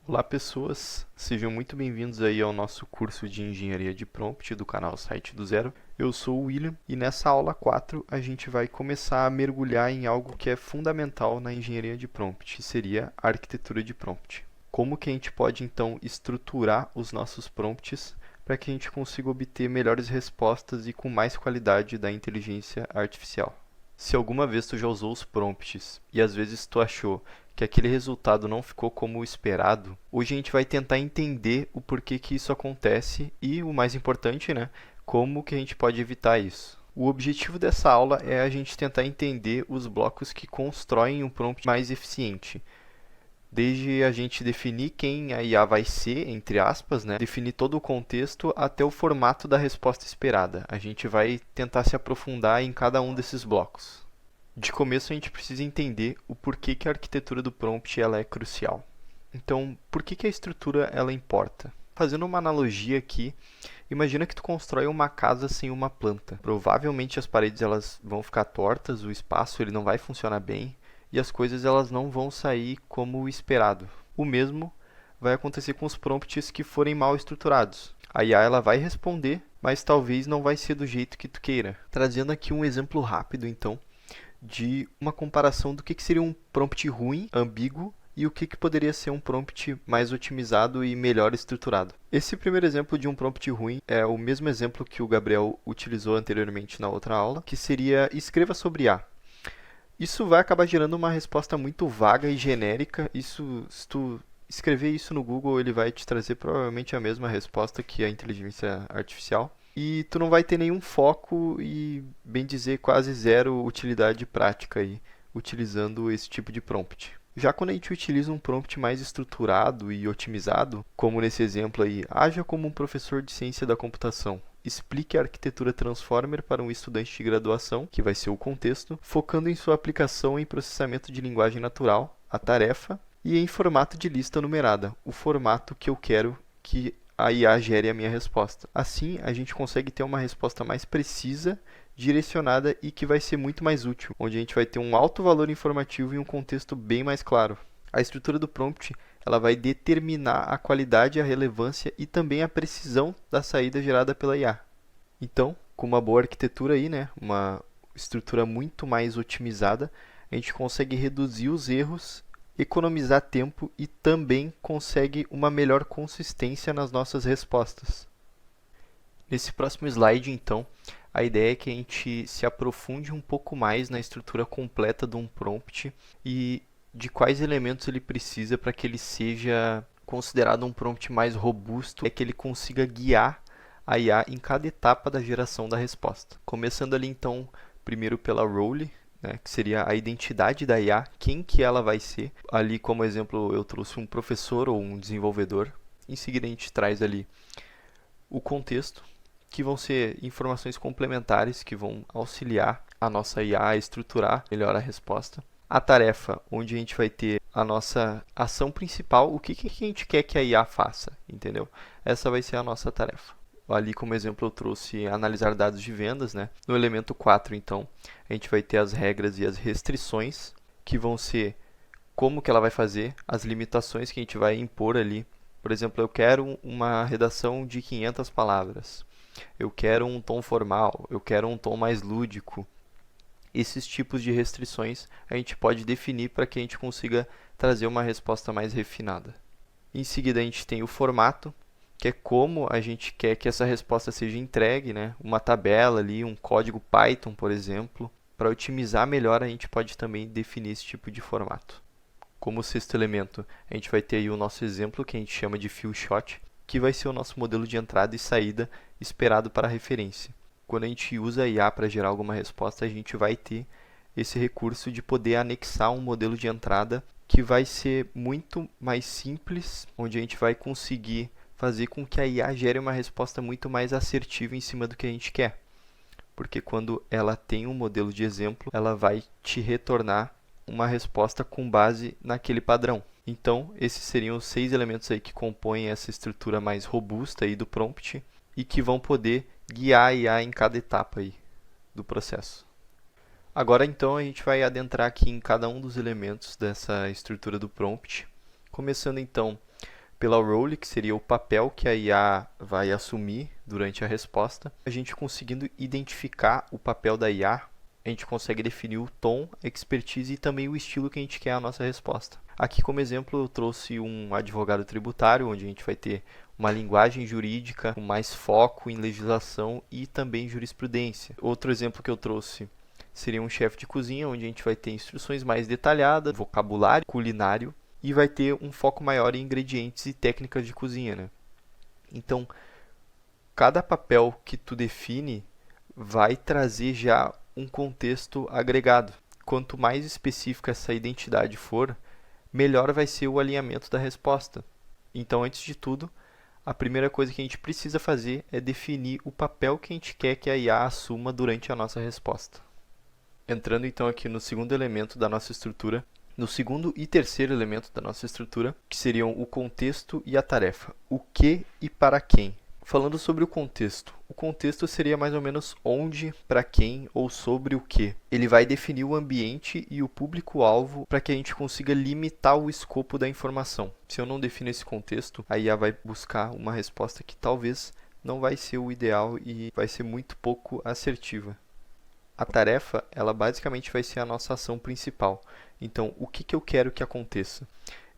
Olá pessoas, sejam muito bem-vindos aí ao nosso curso de Engenharia de Prompt do canal Site do Zero. Eu sou o William e nessa aula 4 a gente vai começar a mergulhar em algo que é fundamental na Engenharia de Prompt, que seria a arquitetura de prompt. Como que a gente pode então estruturar os nossos prompts para que a gente consiga obter melhores respostas e com mais qualidade da inteligência artificial. Se alguma vez tu já usou os prompts e às vezes tu achou que aquele resultado não ficou como o esperado, hoje a gente vai tentar entender o porquê que isso acontece e, o mais importante, né, como que a gente pode evitar isso. O objetivo dessa aula é a gente tentar entender os blocos que constroem um prompt mais eficiente. Desde a gente definir quem a IA vai ser, entre aspas, né? Definir todo o contexto até o formato da resposta esperada. A gente vai tentar se aprofundar em cada um desses blocos. De começo, a gente precisa entender o porquê que a arquitetura do prompt ela é crucial. Então, por que a estrutura ela importa? Fazendo uma analogia aqui, imagina que tu constrói uma casa sem uma planta. Provavelmente as paredes elas vão ficar tortas, o espaço ele não vai funcionar bem e as coisas elas não vão sair como o esperado. O mesmo vai acontecer com os prompts que forem mal estruturados. A IA ela vai responder, mas talvez não vai ser do jeito que tu queira. Trazendo aqui um exemplo rápido, então, de uma comparação do que seria um prompt ruim, ambíguo, e o que poderia ser um prompt mais otimizado e melhor estruturado. Esse primeiro exemplo de um prompt ruim é o mesmo exemplo que o Gabriel utilizou anteriormente na outra aula, que seria escreva sobre A. Isso vai acabar gerando uma resposta muito vaga e genérica. Isso, se tu escrever isso no Google, ele vai te trazer provavelmente a mesma resposta que a inteligência artificial. E tu não vai ter nenhum foco e, bem dizer, quase zero utilidade prática aí, utilizando esse tipo de prompt. Já quando a gente utiliza um prompt mais estruturado e otimizado, como nesse exemplo aí, haja como um professor de ciência da computação. Explique a arquitetura Transformer para um estudante de graduação, que vai ser o contexto, focando em sua aplicação em processamento de linguagem natural, a tarefa, e em formato de lista numerada, o formato que eu quero que a IA gere a minha resposta. Assim, a gente consegue ter uma resposta mais precisa, direcionada e que vai ser muito mais útil, onde a gente vai ter um alto valor informativo e um contexto bem mais claro. A estrutura do prompt ela vai determinar a qualidade, a relevância e também a precisão da saída gerada pela IA. Então, com uma boa arquitetura aí, né, uma estrutura muito mais otimizada, a gente consegue reduzir os erros, economizar tempo e também consegue uma melhor consistência nas nossas respostas. Nesse próximo slide, então, a ideia é que a gente se aprofunde um pouco mais na estrutura completa de um prompt e de quais elementos ele precisa para que ele seja considerado um prompt mais robusto, é que ele consiga guiar a IA em cada etapa da geração da resposta. Começando ali então, primeiro pela role, né, que seria a identidade da IA, quem que ela vai ser. Ali como exemplo eu trouxe um professor ou um desenvolvedor. Em seguida a gente traz ali o contexto, que vão ser informações complementares que vão auxiliar a nossa IA a estruturar melhor a resposta. A tarefa, onde a gente vai ter a nossa ação principal, o que a gente quer que a IA faça, entendeu? Essa vai ser a nossa tarefa. Ali como exemplo eu trouxe analisar dados de vendas, né? No elemento 4, então, a gente vai ter as regras e as restrições, que vão ser como que ela vai fazer, as limitações que a gente vai impor ali. Por exemplo, eu quero uma redação de 500 palavras. Eu quero um tom formal, eu quero um tom mais lúdico. Esses tipos de restrições a gente pode definir para que a gente consiga trazer uma resposta mais refinada. Em seguida, a gente tem o formato, que é como a gente quer que essa resposta seja entregue, né? Uma tabela ali, um código Python, por exemplo. Para otimizar melhor, a gente pode também definir esse tipo de formato. Como sexto elemento, a gente vai ter aí o nosso exemplo, que a gente chama de few shot, que vai ser o nosso modelo de entrada e saída esperado para a referência. Quando a gente usa a IA para gerar alguma resposta, a gente vai ter esse recurso de poder anexar um modelo de entrada que vai ser muito mais simples, onde a gente vai conseguir fazer com que a IA gere uma resposta muito mais assertiva em cima do que a gente quer. Porque quando ela tem um modelo de exemplo, ela vai te retornar uma resposta com base naquele padrão. Então, esses seriam os 6 elementos aí que compõem essa estrutura mais robusta aí do prompt e que vão poder guiar a IA em cada etapa aí do processo. Agora, então, a gente vai adentrar aqui em cada um dos elementos dessa estrutura do prompt, começando, então, pela role, que seria o papel que a IA vai assumir durante a resposta. A gente conseguindo identificar o papel da IA, a gente consegue definir o tom, a expertise e também o estilo que a gente quer a nossa resposta. Aqui, como exemplo, eu trouxe um advogado tributário, onde a gente vai ter uma linguagem jurídica com mais foco em legislação e também jurisprudência. Outro exemplo que eu trouxe seria um chefe de cozinha, onde a gente vai ter instruções mais detalhadas, vocabulário culinário, e vai ter um foco maior em ingredientes e técnicas de cozinha, né? Então, cada papel que tu define vai trazer já um contexto agregado. Quanto mais específica essa identidade for, melhor vai ser o alinhamento da resposta. Então, antes de tudo, a primeira coisa que a gente precisa fazer é definir o papel que a gente quer que a IA assuma durante a nossa resposta. Entrando então aqui no segundo elemento da nossa estrutura, no segundo e terceiro elemento da nossa estrutura, que seriam o contexto e a tarefa. O que e para quem? Falando sobre o contexto seria mais ou menos onde, para quem ou sobre o que. Ele vai definir o ambiente e o público-alvo para que a gente consiga limitar o escopo da informação. Se eu não defino esse contexto, a IA vai buscar uma resposta que talvez não vai ser o ideal e vai ser muito pouco assertiva. A tarefa, ela basicamente vai ser a nossa ação principal. Então, o que eu quero que aconteça?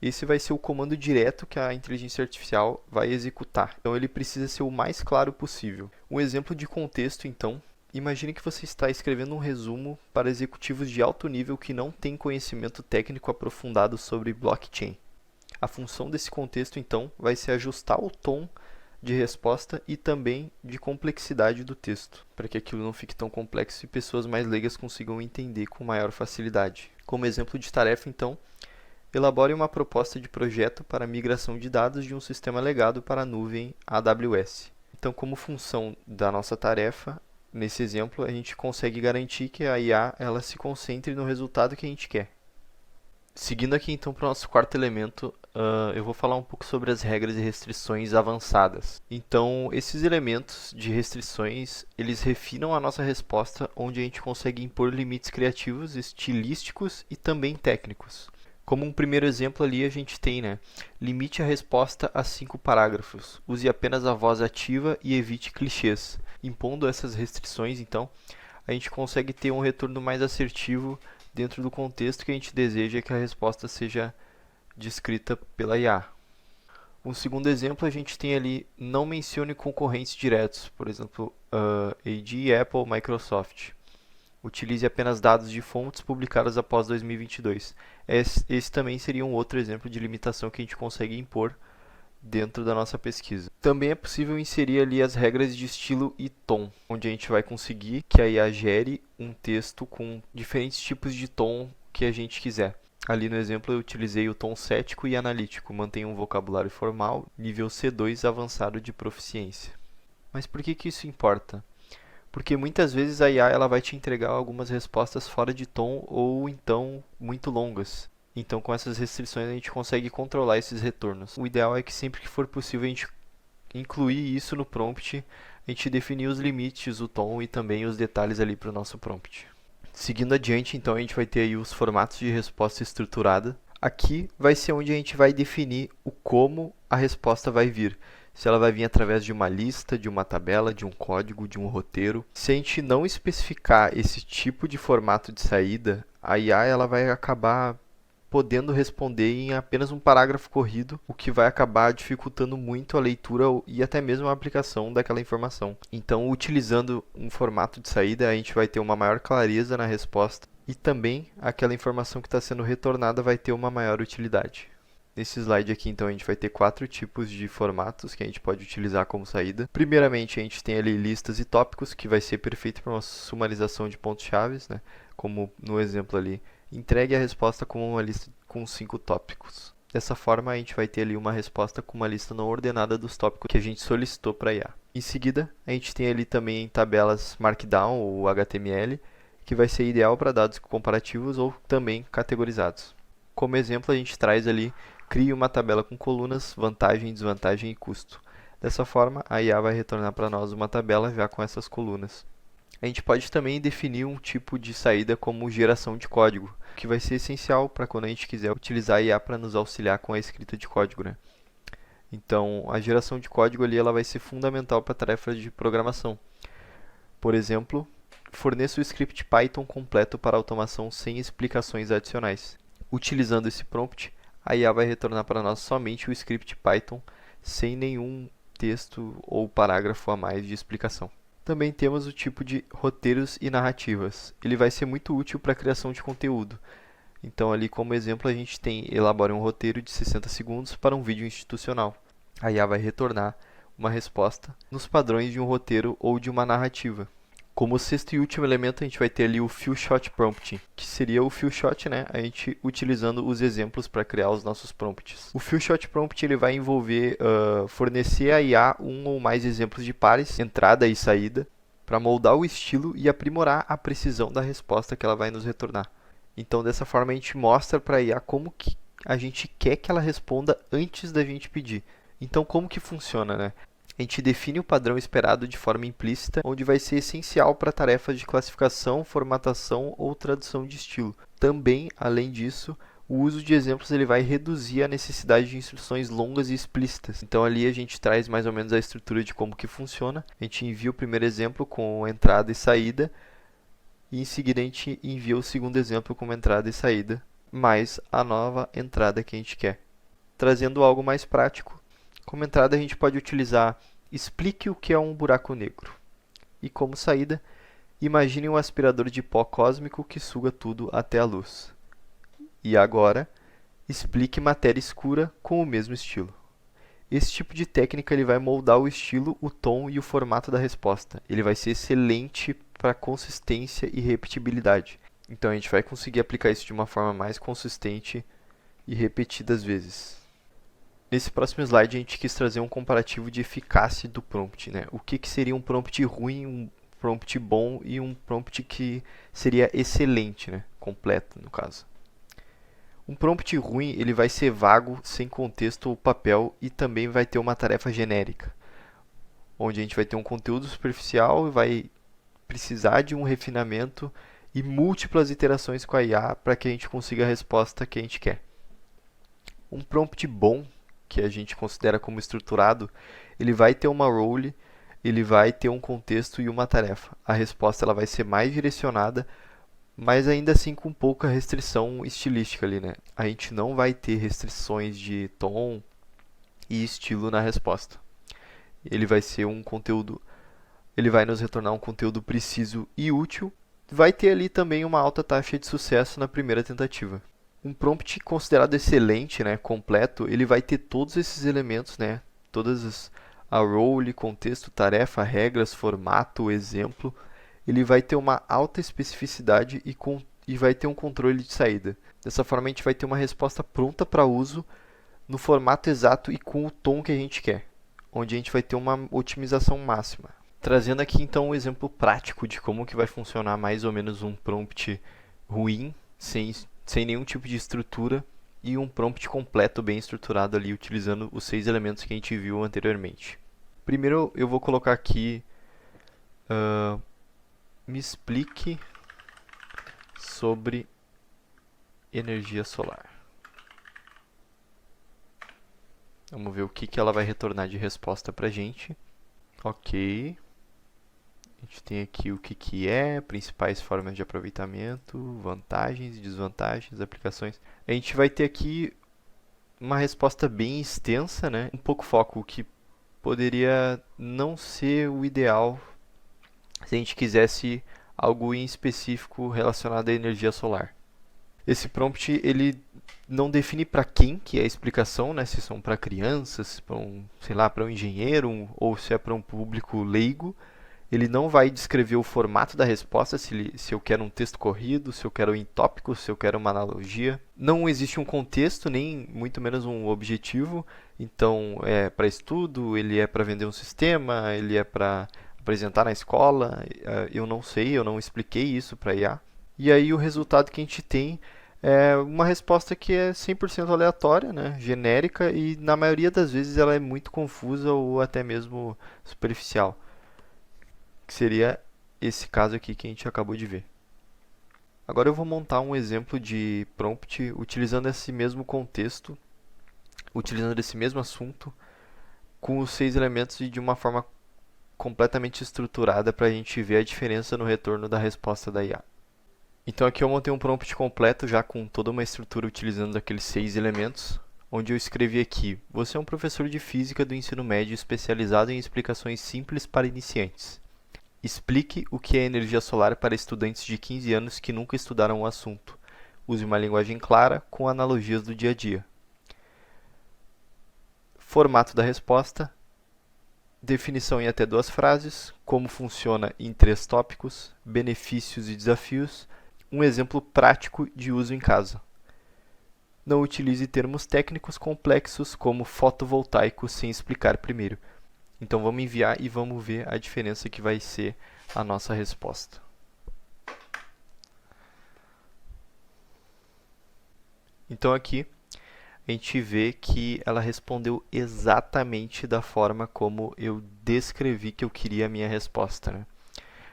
Esse vai ser o comando direto que a inteligência artificial vai executar. Então, ele precisa ser o mais claro possível. Um exemplo de contexto, então, imagine que você está escrevendo um resumo para executivos de alto nível que não têm conhecimento técnico aprofundado sobre blockchain. A função desse contexto, então, vai ser ajustar o tom de resposta e também de complexidade do texto, para que aquilo não fique tão complexo e pessoas mais leigas consigam entender com maior facilidade. Como exemplo de tarefa, então, elabore uma proposta de projeto para a migração de dados de um sistema legado para a nuvem AWS. Então, como função da nossa tarefa, nesse exemplo, a gente consegue garantir que a IA ela se concentre no resultado que a gente quer. Seguindo aqui então para o nosso quarto elemento, eu vou falar um pouco sobre as regras e restrições avançadas. Então, esses elementos de restrições, eles refinam a nossa resposta, onde a gente consegue impor limites criativos, estilísticos e também técnicos. Como um primeiro exemplo ali, a gente tem, limite a resposta a 5 parágrafos. Use apenas a voz ativa e evite clichês. Impondo essas restrições, então, a gente consegue ter um retorno mais assertivo dentro do contexto que a gente deseja que a resposta seja descrita pela IA. Um segundo exemplo, a gente tem ali, não mencione concorrentes diretos, por exemplo, AD, Apple, Microsoft. Utilize apenas dados de fontes publicadas após 2022. Esse também seria um outro exemplo de limitação que a gente consegue impor dentro da nossa pesquisa. Também é possível inserir ali as regras de estilo e tom, onde a gente vai conseguir que a IA gere um texto com diferentes tipos de tom que a gente quiser. Ali no exemplo eu utilizei o tom cético e analítico, mantenha um vocabulário formal, nível C2 avançado de proficiência. Mas por que isso importa? Porque muitas vezes a IA ela vai te entregar algumas respostas fora de tom ou então muito longas. Então, com essas restrições, a gente consegue controlar esses retornos. O ideal é que sempre que for possível a gente incluir isso no prompt, a gente definir os limites, o tom e também os detalhes ali para o nosso prompt. Seguindo adiante, então, a gente vai ter aí os formatos de resposta estruturada. Aqui vai ser onde a gente vai definir o como a resposta vai vir. Se ela vai vir através de uma lista, de uma tabela, de um código, de um roteiro. Se a gente não especificar esse tipo de formato de saída, a IA ela vai acabar podendo responder em apenas um parágrafo corrido, o que vai acabar dificultando muito a leitura e até mesmo a aplicação daquela informação. Então, utilizando um formato de saída, a gente vai ter uma maior clareza na resposta e também aquela informação que está sendo retornada vai ter uma maior utilidade. Nesse slide aqui, então, a gente vai ter 4 tipos de formatos que a gente pode utilizar como saída. Primeiramente, a gente tem ali listas e tópicos, que vai ser perfeito para uma sumarização de pontos-chave, como no exemplo ali. Entregue a resposta como uma lista com 5 tópicos. Dessa forma, a gente vai ter ali uma resposta com uma lista não ordenada dos tópicos que a gente solicitou para a IA. Em seguida, a gente tem ali também tabelas Markdown ou HTML, que vai ser ideal para dados comparativos ou também categorizados. Como exemplo, a gente traz ali, crie uma tabela com colunas, vantagem, desvantagem e custo. Dessa forma, a IA vai retornar para nós uma tabela já com essas colunas. A gente pode também definir um tipo de saída como geração de código, que vai ser essencial para quando a gente quiser utilizar a IA para nos auxiliar com a escrita de código. Então, a geração de código ali ela vai ser fundamental para tarefas de programação. Por exemplo, forneça o script Python completo para automação sem explicações adicionais. Utilizando esse prompt, a IA vai retornar para nós somente o script Python sem nenhum texto ou parágrafo a mais de explicação. Também temos o tipo de roteiros e narrativas. Ele vai ser muito útil para a criação de conteúdo. Então, ali como exemplo, a gente tem elabore um roteiro de 60 segundos para um vídeo institucional. A IA vai retornar uma resposta nos padrões de um roteiro ou de uma narrativa. Como sexto e último elemento, a gente vai ter ali o Few-Shot Prompting, que seria o Few-Shot, né? A gente utilizando os exemplos para criar os nossos prompts. O Few-Shot Prompt ele vai envolver fornecer a IA um ou mais exemplos de pares, entrada e saída, para moldar o estilo e aprimorar a precisão da resposta que ela vai nos retornar. Então, dessa forma, a gente mostra para a IA como que a gente quer que ela responda antes da gente pedir. Então, como que funciona, né? A gente define o padrão esperado de forma implícita, onde vai ser essencial para tarefas de classificação, formatação ou tradução de estilo. Também, além disso, o uso de exemplos ele vai reduzir a necessidade de instruções longas e explícitas. Então ali a gente traz mais ou menos a estrutura de como que funciona. A gente envia o primeiro exemplo com entrada e saída, e em seguida a gente envia o segundo exemplo com entrada e saída, mais a nova entrada que a gente quer. Trazendo algo mais prático, como entrada a gente pode utilizar explique o que é um buraco negro. E como saída, imagine um aspirador de pó cósmico que suga tudo até a luz. E agora, explique matéria escura com o mesmo estilo. Esse tipo de técnica ele vai moldar o estilo, o tom e o formato da resposta. Ele vai ser excelente para consistência e repetibilidade. Então a gente vai conseguir aplicar isso de uma forma mais consistente e repetidas vezes. Nesse próximo slide a gente quis trazer um comparativo de eficácia do prompt, né? O que seria um prompt ruim, um prompt bom e um prompt que seria excelente, né? Completo no caso. Um prompt ruim ele vai ser vago, sem contexto ou papel e também vai ter uma tarefa genérica, onde a gente vai ter um conteúdo superficial e vai precisar de um refinamento e múltiplas iterações com a IA para que a gente consiga a resposta que a gente quer. Um prompt bom, que a gente considera como estruturado, ele vai ter uma role, ele vai ter um contexto e uma tarefa. A resposta ela vai ser mais direcionada, mas ainda assim com pouca restrição estilística ali, né? A gente não vai ter restrições de tom e estilo na resposta. Ele vai ser um conteúdo, ele vai nos retornar um conteúdo preciso e útil. Vai ter ali também uma alta taxa de sucesso na primeira tentativa. Um prompt considerado excelente, né, completo, ele vai ter todos esses elementos, né, a role, contexto, tarefa, regras, formato, exemplo. Ele vai ter uma alta especificidade e vai ter um controle de saída. Dessa forma a gente vai ter uma resposta pronta para uso no formato exato e com o tom que a gente quer, onde a gente vai ter uma otimização máxima. Trazendo aqui então um exemplo prático de como que vai funcionar mais ou menos um prompt ruim, sem nenhum tipo de estrutura, e um prompt completo, bem estruturado ali, utilizando os 6 elementos que a gente viu anteriormente. Primeiro eu vou colocar aqui, me explique sobre energia solar. Vamos ver o que ela vai retornar de resposta para a gente. Ok. A gente tem aqui o que é, principais formas de aproveitamento, vantagens e desvantagens, aplicações. A gente vai ter aqui uma resposta bem extensa, né? Um pouco foco, o que poderia não ser o ideal se a gente quisesse algo em específico relacionado à energia solar. Esse prompt ele não define para quem que é a explicação, né? Se são para crianças, para para um engenheiro ou se é para um público leigo. Ele não vai descrever o formato da resposta, se eu quero um texto corrido, se eu quero em tópicos, se eu quero uma analogia. Não existe um contexto, nem muito menos um objetivo. Então, é para estudo, ele é para vender um sistema, ele é para apresentar na escola. Eu não sei, eu não expliquei isso para IA. E aí o resultado que a gente tem é uma resposta que é 100% aleatória, né? Genérica, e na maioria das vezes ela é muito confusa ou até mesmo superficial. Que seria esse caso aqui que a gente acabou de ver. Agora eu vou montar um exemplo de prompt utilizando esse mesmo contexto, utilizando esse mesmo assunto, com os 6 elementos e de uma forma completamente estruturada para a gente ver a diferença no retorno da resposta da IA. Então aqui eu montei um prompt completo já com toda uma estrutura utilizando aqueles 6 elementos, onde eu escrevi aqui: você é um professor de física do ensino médio especializado em explicações simples para iniciantes. Explique o que é energia solar para estudantes de 15 anos que nunca estudaram o assunto. Use uma linguagem clara com analogias do dia a dia. Formato da resposta: definição em até 2 frases, como funciona em 3 tópicos, benefícios e desafios, um exemplo prático de uso em casa. Não utilize termos técnicos complexos como fotovoltaico sem explicar primeiro. Então vamos enviar e vamos ver a diferença que vai ser a nossa resposta. Então aqui a gente vê que ela respondeu exatamente da forma como eu descrevi que eu queria a minha resposta, né?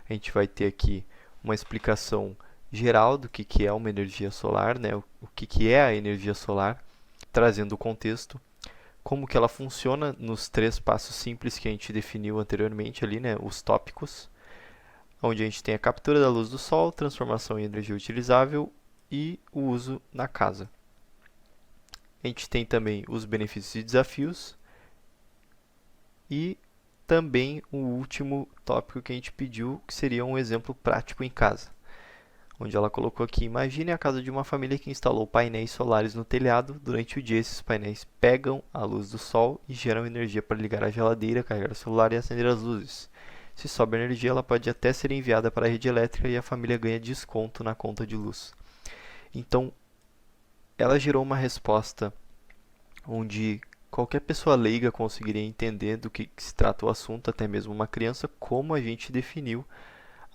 A gente vai ter aqui uma explicação geral do que é uma energia solar, né? O que é a energia solar, trazendo o contexto, como que ela funciona nos 3 passos simples que a gente definiu anteriormente ali, né? Os tópicos, onde a gente tem a captura da luz do sol, transformação em energia utilizável e o uso na casa. A gente tem também os benefícios e desafios e também o último tópico que a gente pediu, que seria um exemplo prático em casa, onde ela colocou aqui: imagine a casa de uma família que instalou painéis solares no telhado. Durante o dia, esses painéis pegam a luz do sol e geram energia para ligar a geladeira, carregar o celular e acender as luzes. Se sobra energia, ela pode até ser enviada para a rede elétrica e a família ganha desconto na conta de luz. Então, ela gerou uma resposta onde qualquer pessoa leiga conseguiria entender do que se trata o assunto, até mesmo uma criança, como a gente definiu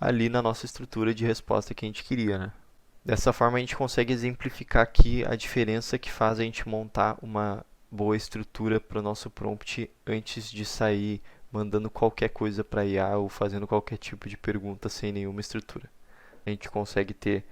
ali na nossa estrutura de resposta que a gente queria, né? Dessa forma a gente consegue exemplificar aqui a diferença que faz a gente montar uma boa estrutura para o nosso prompt antes de sair mandando qualquer coisa para IA ou fazendo qualquer tipo de pergunta sem nenhuma estrutura. A gente consegue ter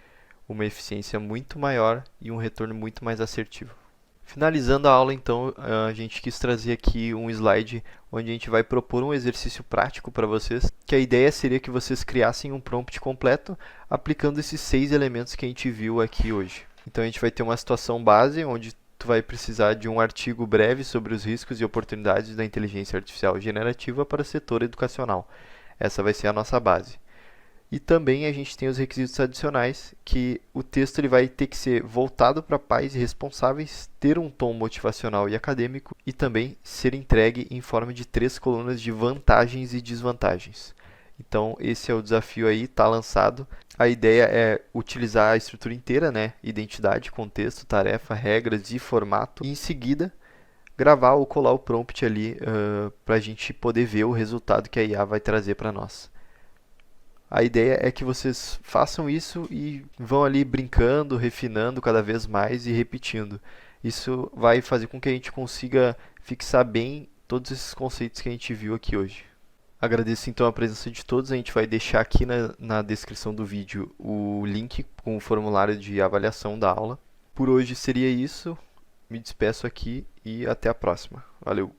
uma eficiência muito maior e um retorno muito mais assertivo. Finalizando a aula, então, a gente quis trazer aqui um slide onde a gente vai propor um exercício prático para vocês, que a ideia seria que vocês criassem um prompt completo aplicando esses 6 elementos que a gente viu aqui hoje. Então a gente vai ter uma situação base, onde tu vai precisar de um artigo breve sobre os riscos e oportunidades da inteligência artificial generativa para o setor educacional. Essa vai ser a nossa base. E também a gente tem os requisitos adicionais, que o texto ele vai ter que ser voltado para pais e responsáveis, ter um tom motivacional e acadêmico e também ser entregue em forma de 3 colunas de vantagens e desvantagens. Então esse é o desafio aí, está lançado. A ideia é utilizar a estrutura inteira, né? Identidade, contexto, tarefa, regras e formato. E em seguida gravar ou colar o prompt ali para a gente poder ver o resultado que a IA vai trazer para nós. A ideia é que vocês façam isso e vão ali brincando, refinando cada vez mais e repetindo. Isso vai fazer com que a gente consiga fixar bem todos esses conceitos que a gente viu aqui hoje. Agradeço então a presença de todos. A gente vai deixar aqui na descrição do vídeo o link com o formulário de avaliação da aula. Por hoje seria isso. Me despeço aqui e até a próxima. Valeu!